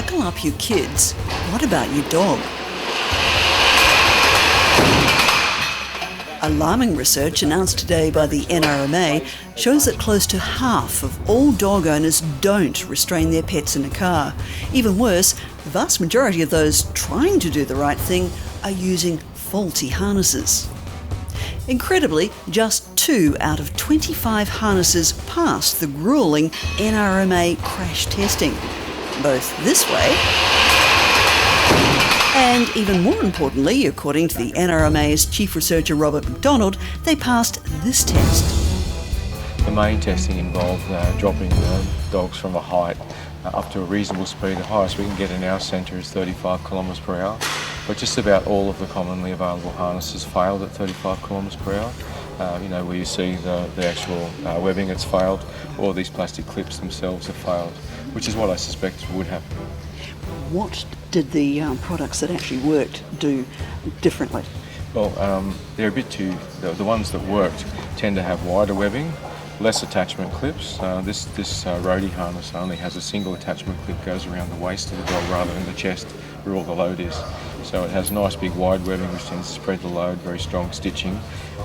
buckle up your kids. What about your dog? Alarming research announced today by the NRMA shows that close to half of all dog owners don't restrain their pets in a car. Even worse, the vast majority of those trying to do the right thing are using faulty harnesses. Incredibly, just 2 out of 25 harnesses passed the gruelling NRMA crash testing, both this way and, even more importantly, according to the NRMA's chief researcher Robert McDonald, they passed this test. The main testing involved dropping dogs from a height up to a reasonable speed. The highest we can get in our centre is 35 kilometres per hour, but just about all of the commonly available harnesses failed at 35 kilometres per hour. Where you see the actual webbing, it's failed, or these plastic clips themselves have failed, which is what I suspect would happen. What did the products that actually worked do differently? Well, they're a bit too... The ones that worked tend to have wider webbing, less attachment clips. This roadie harness only has a single attachment clip, goes around the waist of the dog rather than the chest where all the load is. So it has nice big wide webbing which tends to spread the load, very strong stitching,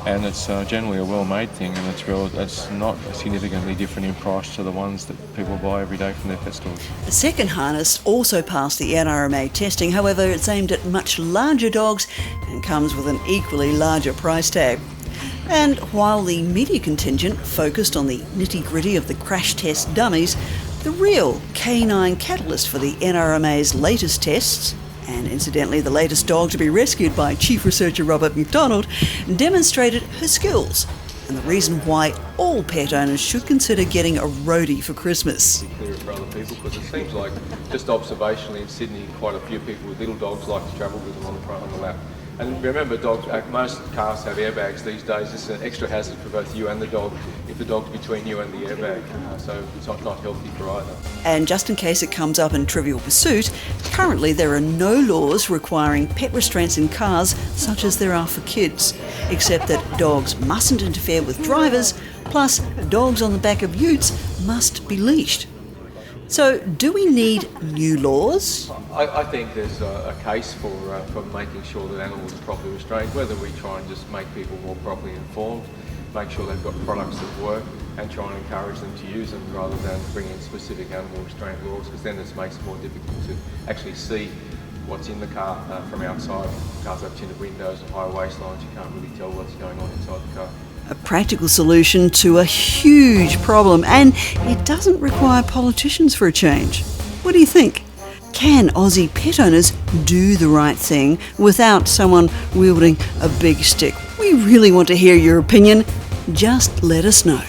and it's generally a well-made thing, and it's not significantly different in price to the ones that people buy every day from their pet stores. The second harness also passed the NRMA testing, however it's aimed at much larger dogs and comes with an equally larger price tag. And while the media contingent focused on the nitty-gritty of the crash test dummies, the real canine catalyst for the NRMA's latest tests, and incidentally the latest dog to be rescued by Chief Researcher Robert McDonald, demonstrated her skills and the reason why all pet owners should consider getting a roadie for Christmas. Clearer for other people, because it seems like, just observationally in Sydney, quite a few people with little dogs like to travel with them on the front on the lap. And remember, most cars have airbags these days. It's an extra hazard for both you and the dog if the dog's between you and the airbag, so it's not healthy for either. And just in case it comes up in Trivial Pursuit, currently there are no laws requiring pet restraints in cars such as there are for kids, except that dogs mustn't interfere with drivers, plus dogs on the back of utes must be leashed. So, do we need new laws? I think there's a case for making sure that animals are properly restrained, whether we try and just make people more properly informed, make sure they've got products that work, and try and encourage them to use them rather than bring in specific animal restraint laws, because then this makes it more difficult to actually see what's in the car from outside. Cars have tinted windows and high waistlines, you can't really tell what's going on inside the car. A practical solution to a huge problem, and it doesn't require politicians for a change. What do you think? Can Aussie pet owners do the right thing without someone wielding a big stick? We really want to hear your opinion. Just let us know.